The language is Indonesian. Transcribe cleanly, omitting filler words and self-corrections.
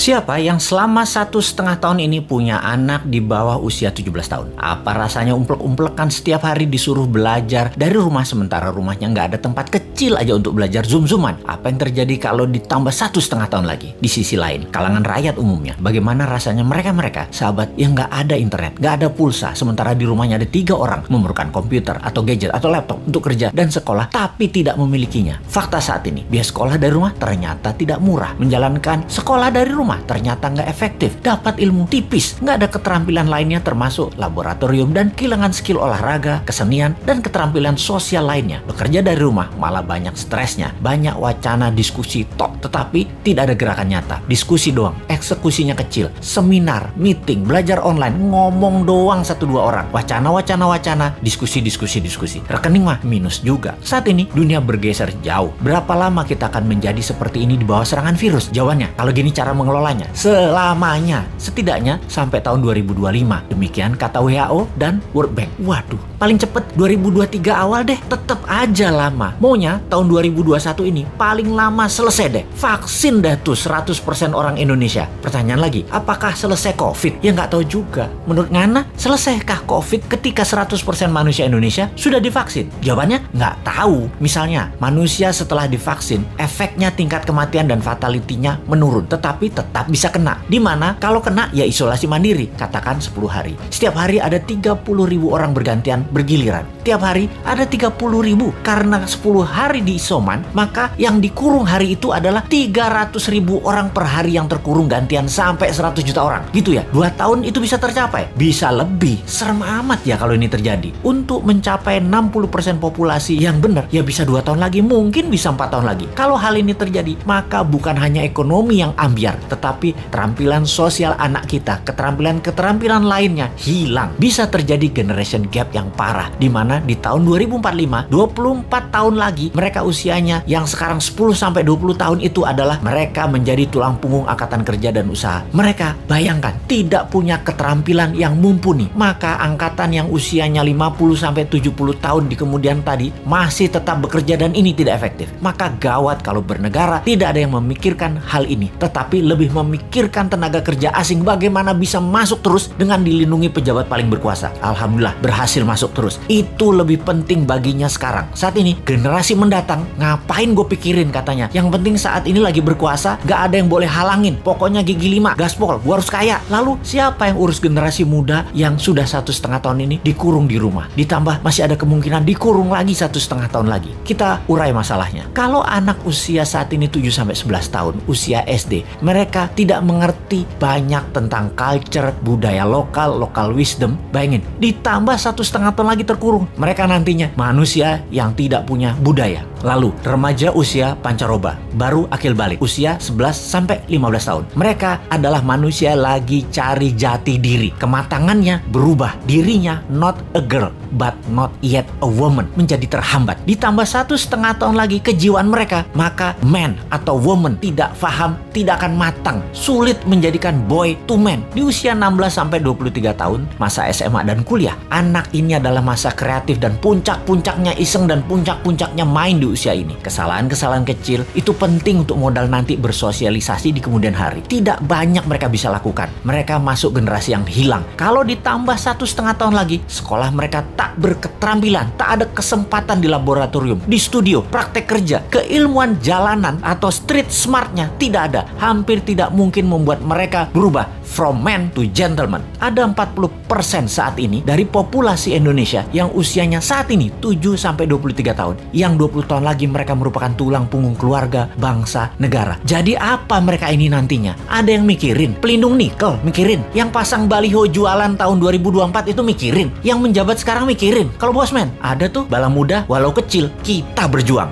Siapa yang selama 1,5 tahun ini punya anak di bawah usia 17 tahun? Apa rasanya umplek-umplekan setiap hari disuruh belajar dari rumah sementara rumahnya nggak ada tempat kecil aja untuk belajar zoom-zooman? Apa yang terjadi kalau ditambah 1,5 tahun lagi? Di sisi lain, kalangan rakyat umumnya, bagaimana rasanya mereka sahabat yang nggak ada internet, nggak ada pulsa, sementara di rumahnya ada 3 orang memerlukan komputer atau gadget atau laptop untuk kerja dan sekolah, tapi tidak memilikinya. Fakta saat ini, biaya sekolah dari rumah ternyata tidak murah. Menjalankan sekolah dari rumah ternyata nggak efektif, dapat ilmu tipis, nggak ada keterampilan lainnya termasuk laboratorium dan kehilangan skill olahraga, kesenian, dan keterampilan sosial lainnya. Bekerja dari rumah malah banyak stresnya, banyak wacana diskusi tok, tetapi tidak ada gerakan nyata. Diskusi doang, eksekusinya kecil, seminar, meeting, belajar online, ngomong doang 1-2 orang, wacana, diskusi. Rekening mah minus juga. Saat ini dunia bergeser jauh. Berapa lama kita akan menjadi seperti ini di bawah serangan virus? Jawabannya, kalau gini cara mengelolanya, selamanya, setidaknya sampai tahun 2025. Demikian kata WHO dan World Bank. Waduh, paling cepet 2023 awal deh. Tetep aja lama. Maunya tahun 2021 ini paling lama selesai deh. Vaksin deh tuh 100% orang Indonesia. Pertanyaan lagi, apakah selesai COVID? Ya nggak tahu juga. Menurut Ngana, selesaikah COVID ketika 100% manusia Indonesia sudah divaksin? Jawabannya nggak tahu. Misalnya, manusia setelah divaksin, efeknya tingkat kematian dan fatality-nya menurun. Tetapi tetap bisa kena. Dimana kalau kena ya isolasi mandiri, katakan 10 hari. Setiap hari ada 30.000 orang bergantian bergiliran. Tiap hari ada 30.000. Karena 10 hari di isoman, maka yang dikurung hari itu adalah 300.000 orang per hari yang terkurung gantian sampai 100 juta orang. Gitu ya. 2 tahun itu bisa tercapai. Bisa lebih. Serem amat ya kalau ini terjadi. Untuk mencapai 60% populasi yang benar, ya bisa 2 tahun lagi, mungkin bisa 4 tahun lagi. Kalau hal ini terjadi, maka bukan hanya ekonomi yang ambiar, tetapi keterampilan sosial anak kita, keterampilan lainnya hilang. Bisa terjadi generation gap yang parah, di mana di tahun 2045, 24 tahun lagi, mereka usianya yang sekarang 10-20 tahun itu adalah mereka menjadi tulang punggung angkatan kerja dan usaha. Mereka, bayangkan, tidak punya keterampilan yang mumpuni. Maka angkatan yang usianya 50-70 tahun di kemudian tadi masih tetap bekerja dan ini tidak efektif. Maka gawat kalau bernegara tidak ada yang memikirkan hal ini, tetapi lebih memikirkan tenaga kerja asing bagaimana bisa masuk terus dengan dilindungi pejabat paling berkuasa. Alhamdulillah berhasil masuk terus. Itu lebih penting baginya sekarang. Saat ini generasi mendatang ngapain gue pikirin katanya. Yang penting saat ini lagi berkuasa, gak ada yang boleh halangin. Pokoknya gigi 5, gaspol, gue harus kaya. Lalu siapa yang urus generasi muda yang sudah 1,5 tahun ini dikurung di rumah? Ditambah masih ada kemungkinan dikurung lagi 1,5 tahun lagi. Kita urai masalahnya. Kalau anak usia saat ini 7-11 tahun, usia SD, mereka tidak mengerti banyak tentang culture, budaya lokal wisdom. Bayangin, ditambah 1,5 tahun lagi terkurung. Mereka nantinya manusia yang tidak punya budaya. Lalu, remaja usia pancaroba, baru akil balik, usia 11-15 tahun. Mereka adalah manusia lagi cari jati diri. Kematangannya berubah. Dirinya not a girl, but not yet a woman. Menjadi terhambat. Ditambah 1,5 tahun lagi kejiwaan mereka, maka man atau woman tidak paham, tidak akan matang. Sulit menjadikan boy to man. Di usia 16-23 tahun, masa SMA dan kuliah, anak ini adalah masa kreatif dan puncak-puncaknya iseng dan puncak-puncaknya main di usia ini. Kesalahan-kesalahan kecil itu penting untuk modal nanti bersosialisasi di kemudian hari. Tidak banyak mereka bisa lakukan. Mereka masuk generasi yang hilang. Kalau ditambah 1,5 tahun lagi, sekolah mereka tak berketerampilan, tak ada kesempatan di laboratorium, di studio, praktek kerja, keilmuan jalanan atau street smartnya tidak ada. Hampir tidak mungkin membuat mereka berubah from man to gentleman. Ada 40% saat ini dari populasi Indonesia yang usianya saat ini 7-23 tahun. Yang 20 tahun lagi mereka merupakan tulang punggung keluarga, bangsa, negara. Jadi apa mereka ini nantinya? Ada yang mikirin pelindung nikel, mikirin. Yang pasang baliho jualan tahun 2024 itu mikirin. Yang menjabat sekarang mikirin. Kalau bosman, ada tuh bala muda walau kecil, kita berjuang.